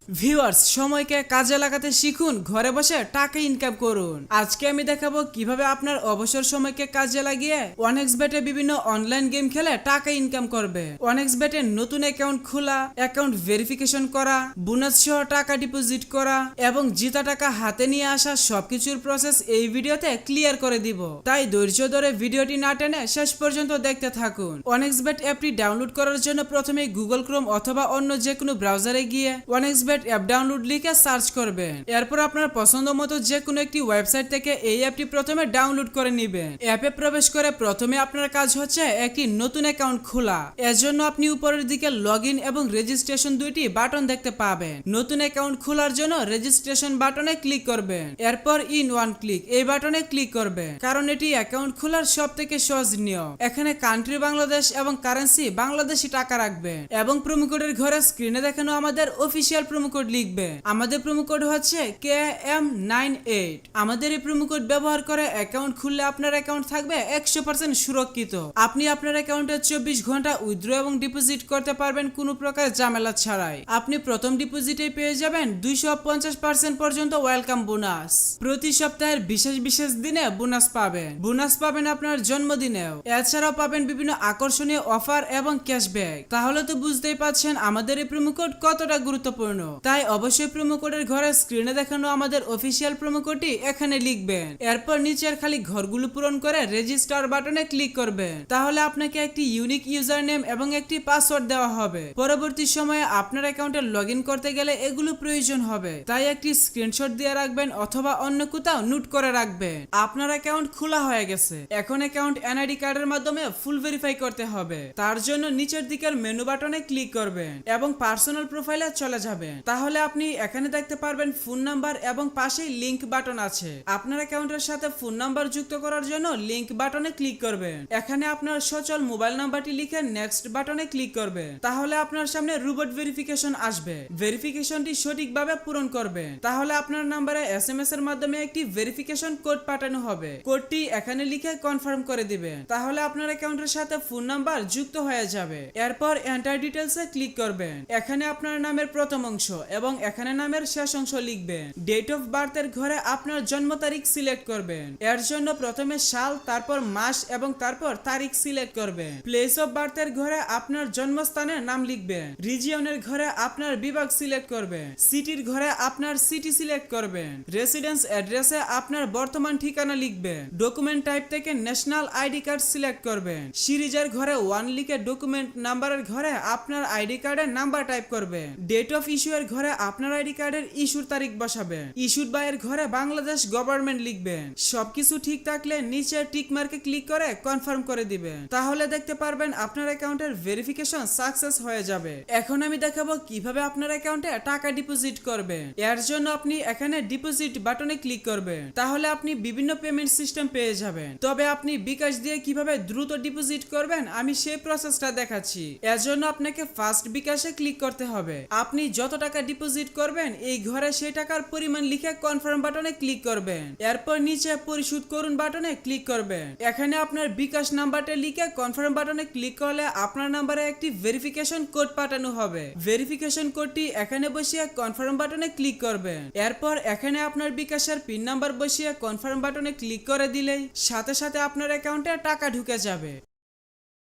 Viewers, সময়কে কাজে লাগাতে শিখুন, ঘরে বসে টাকা ইনকাম করুন। আজকে আমি দেখাবো কিভাবে আপনার অবসর সময়কে কাজে লাগিয়ে ওয়ানএক্সবেটে বিভিন্ন অনলাইন গেম খেলে টাকা ইনকাম করবে। ওয়ানএক্সবেটে নতুন অ্যাকাউন্ট খোলা, অ্যাকাউন্ট ভেরিফিকেশন করা, বোনাস সহ টাকা ডিপোজিট করা এবং জিতা টাকা হাতে নিয়ে আসা সবকিছুর প্রসেস এই ভিডিওতে ক্লিয়ার করে দিব। তাই ধৈর্য ধরে ভিডিওটি না টেনে শেষ পর্যন্ত দেখতে থাকুন। ওয়ানএক্সবেট অ্যাপটি ডাউনলোড করার জন্য প্রথমে গুগল ক্রোম অথবা অন্য যে কোনো ব্রাউজারে গিয়ে ওয়ানএক্সবেট অ্যাপ ডাউনলোড লিখে সার্চ করবেন। এরপর আপনার পছন্দ মতো যে কোনো একটি ওয়েবসাইট থেকে এই অ্যাপটি প্রথমে ডাউনলোড করে নেবেন। অ্যাপে প্রবেশ করে প্রথমে আপনার কাজ হচ্ছে একটি নতুন অ্যাকাউন্ট খোলা। এর জন্য আপনি উপরের দিকে লগইন এবং রেজিস্ট্রেশন দুইটি বাটন দেখতে পাবেন। নতুন অ্যাকাউন্ট খোলার জন্য রেজিস্ট্রেশন বাটনে ক্লিক করবেন। এরপর ইন ওয়ান ক্লিক এই বাটনে ক্লিক করবেন, কারণ এটি অ্যাকাউন্ট খোলার সবথেকে সহজ নিয়ম। এখানে কান্ট্রি বাংলাদেশ এবং কারেন্সি বাংলাদেশি টাকা রাখবেন এবং প্রোমো কোডের ঘরে স্ক্রিনে দেখানো আমাদের অফিসিয়াল প্রোমো কোড লিখবে। আমাদের প্রোমো কোড হচ্ছে KM98। আমাদের এই প্রোমো কোড ব্যবহার করে অ্যাকাউন্ট খুললে আপনার অ্যাকাউন্ট থাকবে 100% সুরক্ষিত। আপনি আপনার অ্যাকাউন্টে 24 ঘন্টা উইথড্র এবং ডিপোজিট করতে পারবেন কোনো প্রকার ঝামেলা ছাড়াই। আপনি প্রথম ডিপোজিটে পেয়ে যাবেন 250% পর্যন্ত ওয়েলকাম বোনাস। প্রতি সপ্তাহের বিশেষ বিশেষ দিনে বোনাস পাবেন আপনার জন্মদিনেও। এছাড়াও পাবেন বিভিন্ন আকর্ষণীয় অফার এবং ক্যাশব্যাক। তাহলে তো বুঝতেই পাচ্ছেন আমাদের এই প্রোমো কোড কতটা গুরুত্বপূর্ণ। তাই অবশ্যই প্রোমো কোডের ঘরে স্ক্রিনে দেখানো আমাদের অফিসিয়াল প্রোমো কোডটি এখানে লিখবেন। এরপর নিচের খালি ঘরগুলো পূরণ করে রেজিস্টার বাটনে ক্লিক করবেন। তাহলে আপনাকে একটি ইউনিক ইউজার নেম এবং একটি পাসওয়ার্ড দেওয়া হবে। পরবর্তী সময়ে আপনার অ্যাকাউন্টে লগইন করতে গেলে এগুলো প্রয়োজন হবে, তাই একটি স্ক্রিনশট দিয়ে রাখবেন অথবা অন্য কোথাও নোট করে রাখবেন। আপনার অ্যাকাউন্ট খোলা হয়ে গেছে। এখন অ্যাকাউন্ট এনআইডি কার্ডের মাধ্যমে ফুল ভেরিফাই করতে হবে। তার জন্য নিচের দিকের মেনু বাটনে ক্লিক করবেন এবং পার্সোনাল প্রোফাইলে চলে যাবেন। তাহলে আপনি এখানে দেখতে পারবেন ফোন নাম্বার এবং পাশেই লিংক বাটন আছে। আপনার অ্যাকাউন্টের সাথে ফোন নাম্বার যুক্ত করার জন্য লিংক বাটনে ক্লিক করবেন। এখানে আপনার সচল মোবাইল নাম্বারটি লিখে নেক্সট বাটনে ক্লিক করবেন। তাহলে আপনার সামনে রোবট ভেরিফিকেশন আসবে। ভেরিফিকেশনটি সঠিকভাবে পূরণ করবেন। তাহলে আপনার নাম্বারে SMS এর মাধ্যমে একটি ভেরিফিকেশন কোড পাঠানো হবে। কোডটি এখানে লিখে কনফার্ম করে দিবেন। তাহলে আপনার অ্যাকাউন্টের সাথে ফোন নাম্বার যুক্ত হয়ে যাবে। এরপর এন্টার ডিটেইলসে ক্লিক করবেন। এখানে আপনার নামের প্রথম অংশ এবং এখানে নামের শেষ অংশ লিখবেন। ডেট অফ বার্থের ঘরে আপনার জন্ম তারিখ সিলেক্ট করবেন। এর জন্য প্রথমে সাল, তারপর মাস এবং তারপর তারিখ সিলেক্ট করবেন। প্লেস অফ বার্থের ঘরে আপনার জন্মস্থানের নাম লিখবেন। রিজিয়নের ঘরে আপনার বিভাগ সিলেক্ট করবেন। সিটির ঘরে আপনার সিটি সিলেক্ট করবেন। রেসিডেন্স অ্যাড্রেসে আপনার বর্তমান ঠিকানা লিখবেন। ডকুমেন্ট টাইপ থেকে ন্যাশনাল আইডি কার্ড সিলেক্ট করবেন। সিরিজের ঘরে 1 লিখে ডকুমেন্ট নাম্বারের ঘরে আপনার আইডি কার্ডের নাম্বার টাইপ করবেন। ডেট অফ ইস্যু এর ঘরে আপনার আইডি কার্ডের ইস্যুর তারিখ বসাবেন। ইস্যুড বাই এর ঘরে বাংলাদেশ গভর্নমেন্ট লিখবেন। সবকিছু ঠিক থাকলে নিচে টিক মার্কে ক্লিক করে কনফার্ম করে দিবেন। তাহলে দেখতে পারবেন আপনার অ্যাকাউন্টের ভেরিফিকেশন সাকসেস হয়ে যাবে। এখন আমি দেখাবো কিভাবে আপনার অ্যাকাউন্টে টাকা ডিপোজিট করবেন। এর জন্য আপনি এখানে ডিপোজিট বাটনে ক্লিক করবেন। তাহলে আপনি বিভিন্ন পেমেন্ট সিস্টেম পেয়ে যাবেন। তবে আপনি বিকাশ দিয়ে কিভাবে দ্রুত ডিপোজিট করবেন আমি সেই প্রসেসটা দেখাচ্ছি। এর জন্য আপনাকে ফার্স্ট বিকাশে ক্লিক করতে হবে। আপনি যত টাকা ডিপোজিট করবেন এই ঘরে সেই টাকার পরিমাণ লিখে কনফার্ম বাটনে ক্লিক করবেন। এরপর নিচে পরিশোধ করুন বাটনে ক্লিক করবেন। এখানে আপনার বিকাশ নাম্বারটা লিখে কনফার্ম বাটনে ক্লিক করলে আপনার নাম্বারে একটি ভেরিফিকেশন কোড পাঠানো হবে। ভেরিফিকেশন কোডটি এখানে বসিয়ে কনফার্ম বাটনে ক্লিক করবেন। এরপর এখানে আপনার বিকাশের পিন নাম্বার বসিয়ে কনফার্ম বাটনে ক্লিক করে দিলেই সাথে সাথে আপনার অ্যাকাউন্টে টাকা ঢুকে যাবে।